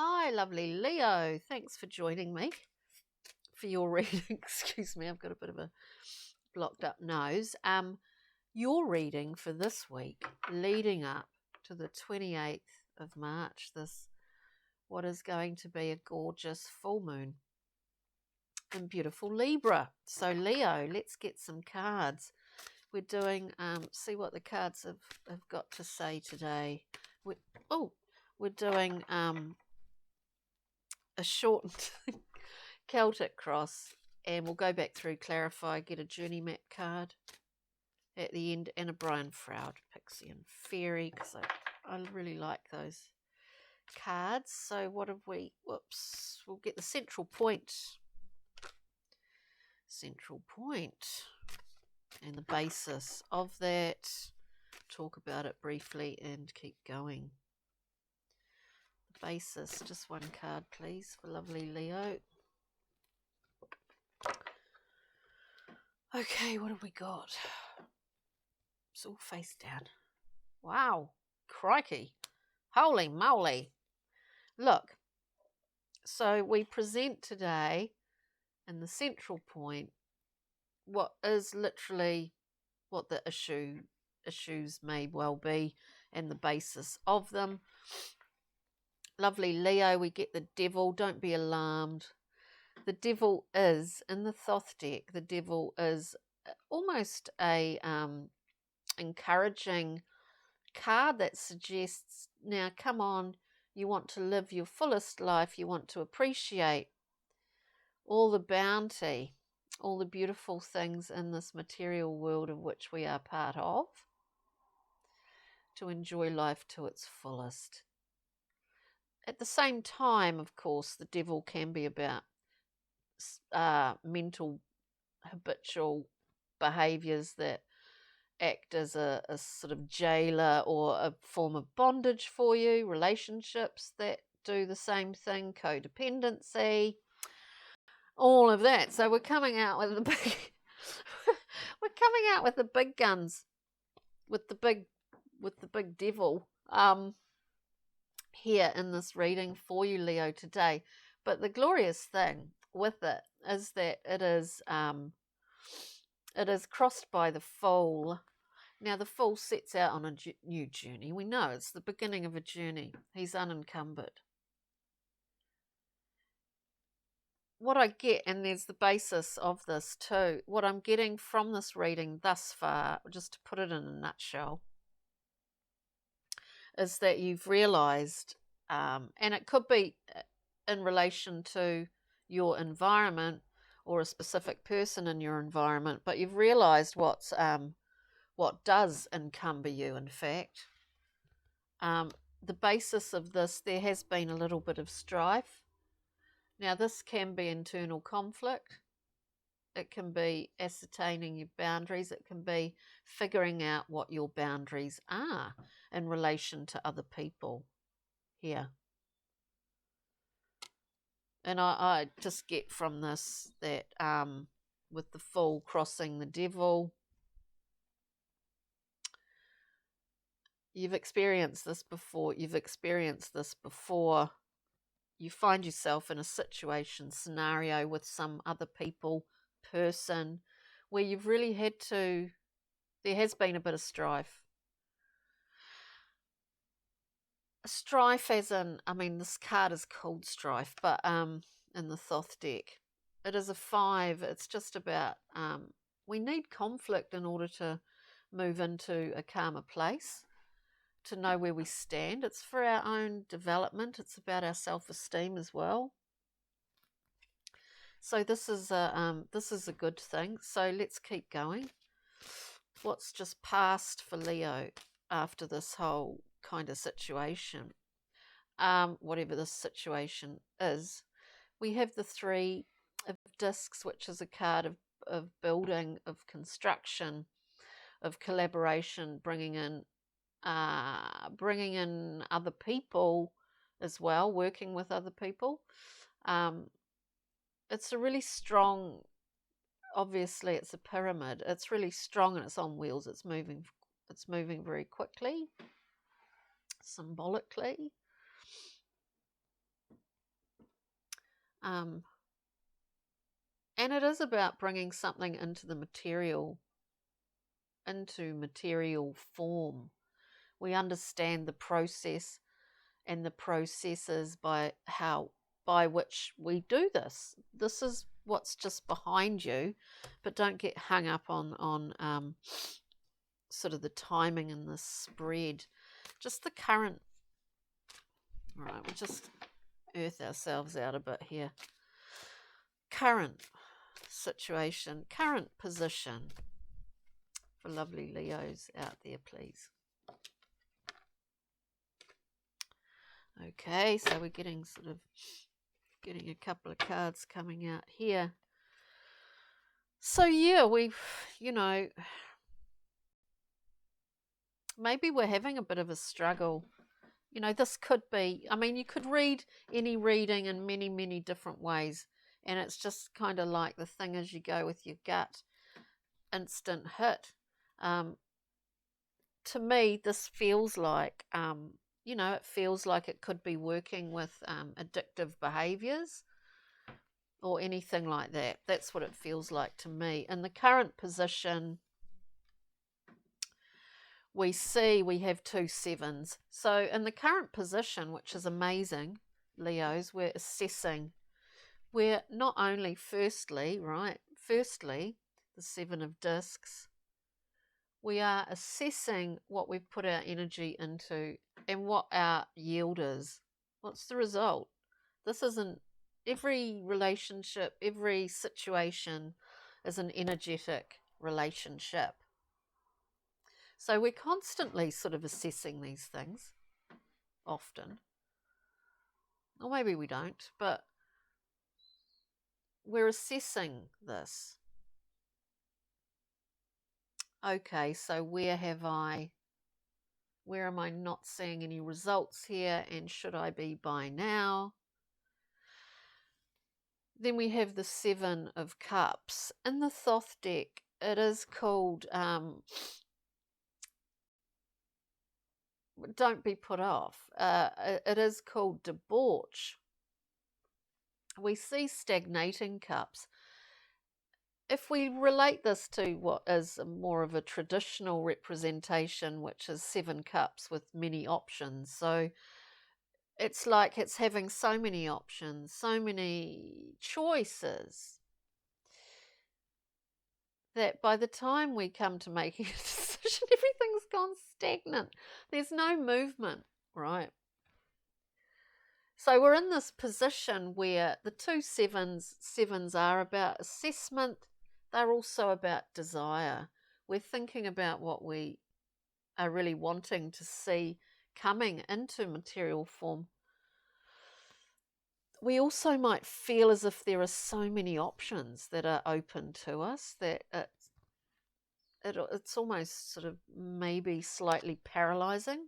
Hi, lovely Leo. Thanks for joining me for your reading. Excuse me, I've got a bit of a blocked up nose. Your reading for this week, leading up to the 28th of March, what is going to be a gorgeous full moon in beautiful Libra. So Leo, let's get some cards. We're doing, see what the cards have got to say today. We're doing a shortened Celtic cross, and we'll go back through, clarify, get a journey map card at the end, and a Brian Froud pixie and fairy, because I really like those cards. So what have we, we'll get the central point and the basis of that, talk about it briefly and keep going. The basis, just one card please for lovely Leo. Okay, what have we got? It's all face down. Wow, crikey, holy moly. Look, so we present today in the central point what is literally what the issues may well be and the basis of them. Lovely Leo, we get the devil. Don't be alarmed. The devil is, in the Thoth deck, the devil is almost a encouraging card that suggests, now come on, you want to live your fullest life, you want to appreciate all the bounty, all the beautiful things in this material world of which we are part of, to enjoy life to its fullest. At the same time, of course, the devil can be about mental habitual behaviours that act as a sort of jailer or a form of bondage for you, relationships that do the same thing, codependency, all of that. So we're coming out with the big we're coming out with the big guns, with the big devil here in this reading for you, Leo, today. But the glorious thing with it is that it is crossed by the fool. Now the fool sets out on a new journey. We know it's the beginning of a journey. He's unencumbered. What I get, and there's the basis of this too, what I'm getting from this reading thus far, just to put it in a nutshell, is that you've realised, and it could be in relation to your environment or a specific person in your environment, but you've realised what does encumber you, in fact. The basis of this, there has been a little bit of strife. Now, this can be internal conflict. It can be ascertaining your boundaries. It can be figuring out what your boundaries are in relation to other people here. And I just get from this that with the fool crossing the devil, you've experienced this before. You find yourself in a situation, scenario with some other people, person, where you've really had to, there has been a bit of strife. Strife as in, I mean, this card is called strife, but in the Thoth deck, it is a 5. It's just about, we need conflict in order to move into a calmer place, to know where we stand. It's for our own development. It's about our self-esteem as well. So this is a good thing. So let's keep going. What's just passed for Leo after this whole kind of situation? Whatever this situation is, we have the 3 of discs, which is a card of building, of construction, of collaboration, bringing in other people as well, working with other people. It's a really strong, obviously it's a pyramid. It's really strong and it's on wheels. It's moving very quickly, symbolically. And it is about bringing something into material form. We understand the process and the processes by which we do this. This is what's just behind you, but don't get hung up on sort of the timing and the spread. Just the current. All right, we'll just earth ourselves out a bit here. Current situation, current position for lovely Leos out there, please. Okay, so we're getting a couple of cards coming out here. So yeah, maybe we're having a bit of a struggle. This could be, you could read any reading in many, many different ways, and it's just kind of like the thing as you go with your gut instant hit. To me, this feels like, it feels like it could be working with addictive behaviors or anything like that. That's what it feels like to me. In the current position, we see we have 2 sevens. So in the current position, which is amazing, Leos, we're assessing. We're not only firstly, the 7 of discs, we are assessing what we've put our energy into and what our yield is. What's the result? This isn't every relationship, every situation is an energetic relationship. So we're constantly sort of assessing these things, often. Or maybe we don't, but we're assessing this. Okay, so where am I not seeing any results here, and should I be by now? Then we have the 7 of Cups. In the Thoth deck, it is called, don't be put off, it is called debauch. We see stagnating cups. If we relate this to what is more of a traditional representation, which is 7 cups with many options, so it's like it's having so many options, so many choices, that by the time we come to making a decision, everything's gone stagnant. There's no movement, right? So we're in this position where the 2 sevens are about assessment. They're also about desire. We're thinking about what we are really wanting to see coming into material form. We also might feel as if there are so many options that are open to us that it's almost sort of maybe slightly paralyzing.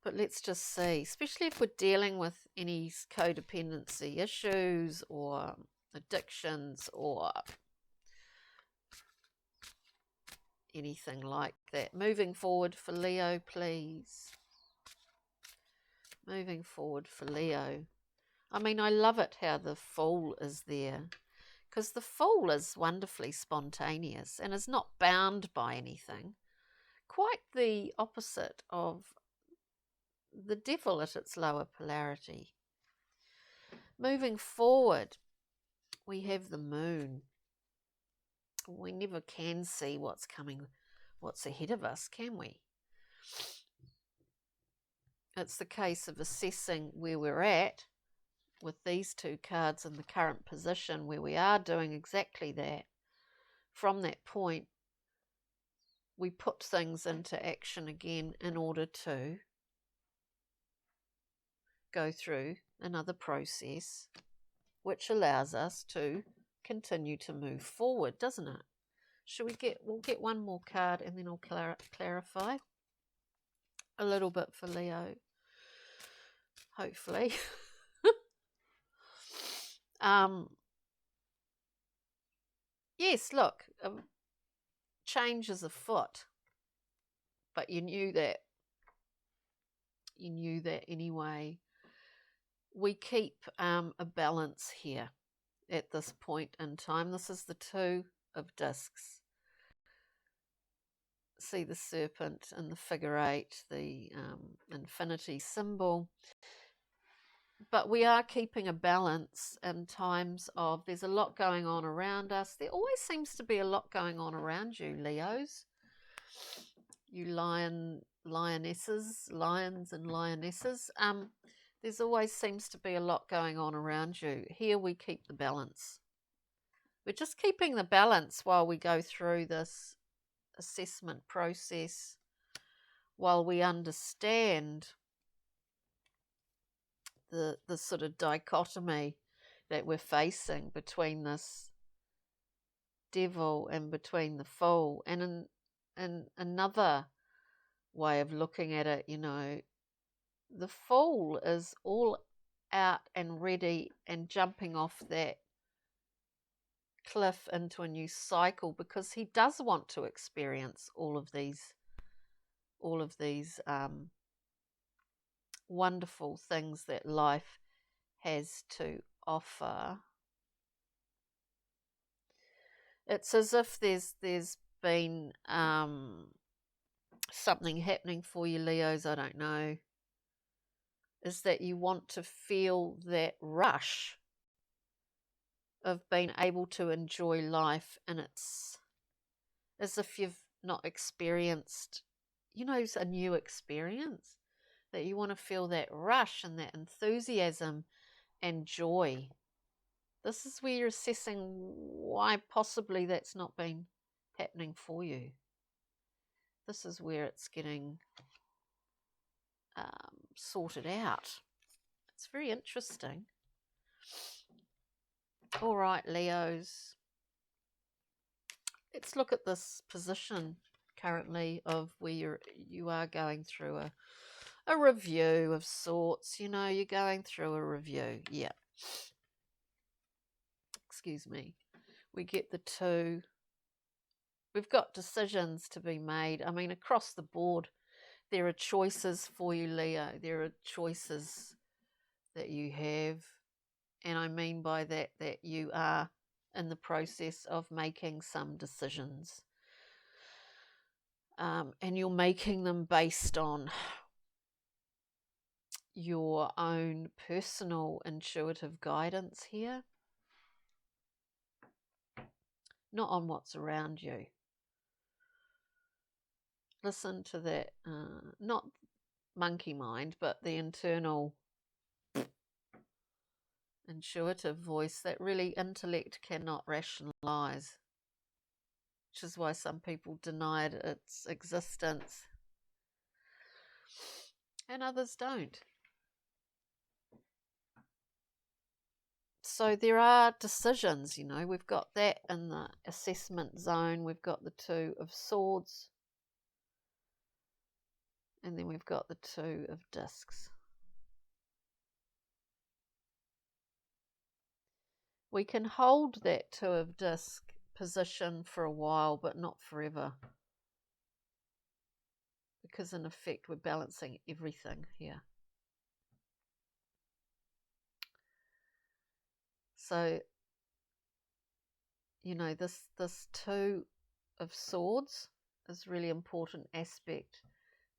But let's just see, especially if we're dealing with any codependency issues or addictions or anything like that. Moving forward for Leo, please. Moving forward for Leo. I love it how the Fool is there, because the Fool is wonderfully spontaneous and is not bound by anything. Quite the opposite of the Devil at its lower polarity. Moving forward, we have the Moon. We never can see what's coming, what's ahead of us, can we? It's the case of assessing where we're at with these 2 cards in the current position, where we are doing exactly that. From that point, we put things into action again in order to go through another process, which allows us to continue to move forward, doesn't it? We'll get one more card and then I'll clarify a little bit for Leo, hopefully. Yes, look, change is afoot, but you knew that anyway. we keep a balance here at this point in time. This is the Two of Discs. See the serpent and the figure eight, the infinity symbol. But we are keeping a balance in times of there's a lot going on around us. There always seems to be a lot going on around you, Leos. You lionesses, lions and lionesses. There's always seems to be a lot going on around you. Here we keep the balance. We're just keeping the balance while we go through this assessment process, while we understand the sort of dichotomy that we're facing between this devil and between the fool. And in another way of looking at it, you know, the fool is all out and ready and jumping off that cliff into a new cycle because he does want to experience all of these wonderful things that life has to offer. It's as if there's been something happening for you, Leos, I don't know, is that you want to feel that rush of being able to enjoy life, and it's as if you've not experienced, you know, a new experience, that you want to feel that rush and that enthusiasm and joy. This is where you're assessing why possibly that's not been happening for you. This is where it's getting sorted out. It's very interesting. All right, Leos. Let's look at this position currently of where you are going through a review of sorts. You know, you're going through a review. Yeah. Excuse me. We get the two. We've got decisions to be made. I mean, across the board, there are choices for you, Leo. There are choices that you have. And I mean by that you are in the process of making some decisions. And you're making them based on your own personal intuitive guidance here, not on what's around you. Listen to that, not monkey mind, but the internal intuitive voice that really intellect cannot rationalize, which is why some people denied its existence and others don't. So there are decisions, you know, we've got that in the assessment zone, we've got the Two of Swords, and then we've got the Two of Discs. We can hold that Two of Disc position for a while, but not forever. Because in effect, we're balancing everything here. So, you know, this Two of Swords is a really important aspect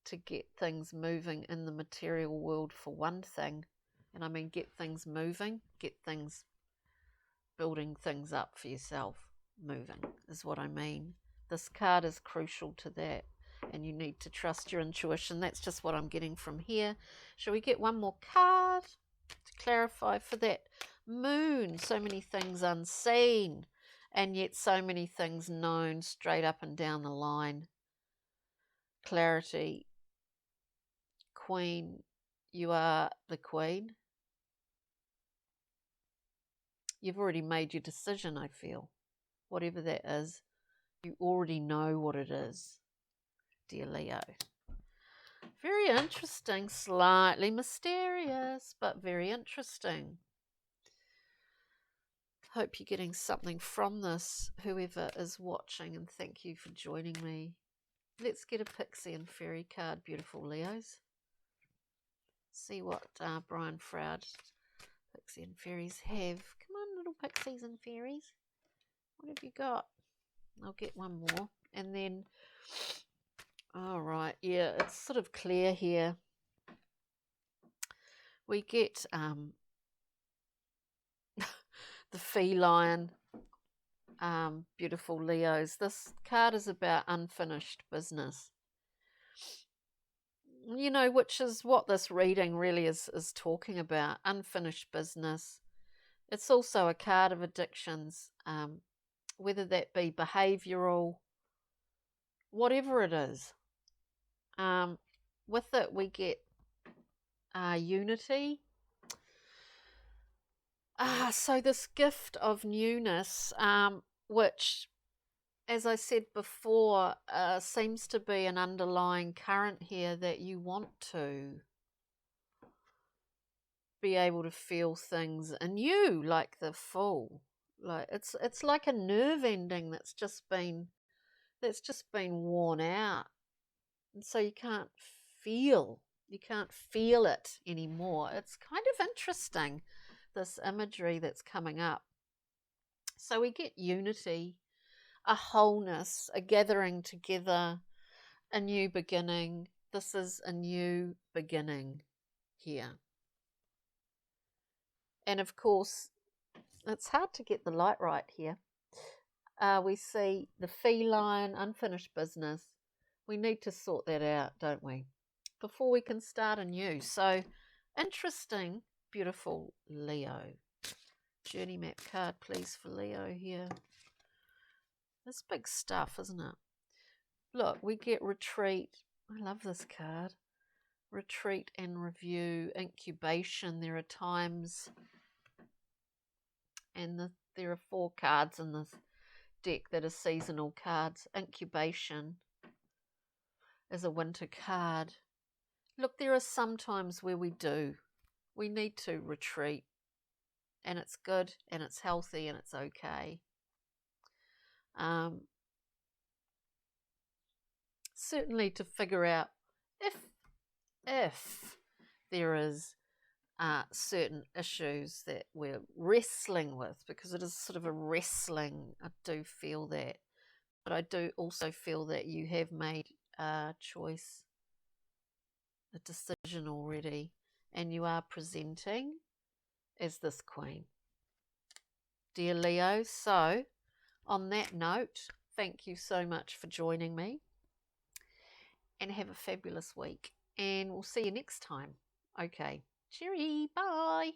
to get things moving in the material world, for one thing. And I mean, get things moving, get things, building things up for yourself, moving is what I mean. This card is crucial to that, and you need to trust your intuition. That's just what I'm getting from here. Shall we get one more card to clarify for that Moon? So many things unseen, and yet so many things known straight up and down the line. Clarity. Queen, you are the Queen. You've already made your decision, I feel. Whatever that is, you already know what it is, dear Leo. Very interesting, slightly mysterious, but very interesting. Hope you're getting something from this, whoever is watching, and thank you for joining me. Let's get a pixie and fairy card, beautiful Leos. See what Brian Froud Pixie and fairies have. Come on, little pixies and fairies. What have you got? I'll get one more. And then, all right, yeah, it's sort of clear here. We get the feline, beautiful Leos. This card is about unfinished business. You know, which is what this reading really is talking about, unfinished business. It's also a card of addictions, whether that be behavioural, whatever it is. With it, we get unity. So this gift of newness, which, as I said before, seems to be an underlying current here, that you want to be able to feel things anew, like the Fool. Like it's like a nerve ending that's just been worn out, and so you can't feel it anymore. It's kind of interesting, this imagery that's coming up. So we get unity, a wholeness, a gathering together, a new beginning. This is a new beginning here. And of course, it's hard to get the light right here. We see the feline, unfinished business. We need to sort that out, don't we, before we can start anew. So, interesting, beautiful Leo. Journey map card, please, for Leo here. This big stuff, isn't it? Look, we get retreat. I love this card. Retreat and review, incubation. There are times, and there are 4 cards in this deck that are seasonal cards. Incubation is a winter card. Look, there are some times where we need to retreat, and it's good, and it's healthy, and it's okay. Certainly to figure out if there is certain issues that we're wrestling with, because it is sort of a wrestling. I do feel that, but I do also feel that you have made a choice, a decision already, and you are presenting as this Queen, dear Leo. So on that note, thank you so much for joining me, and have a fabulous week, and we'll see you next time. Okay, cheery, bye.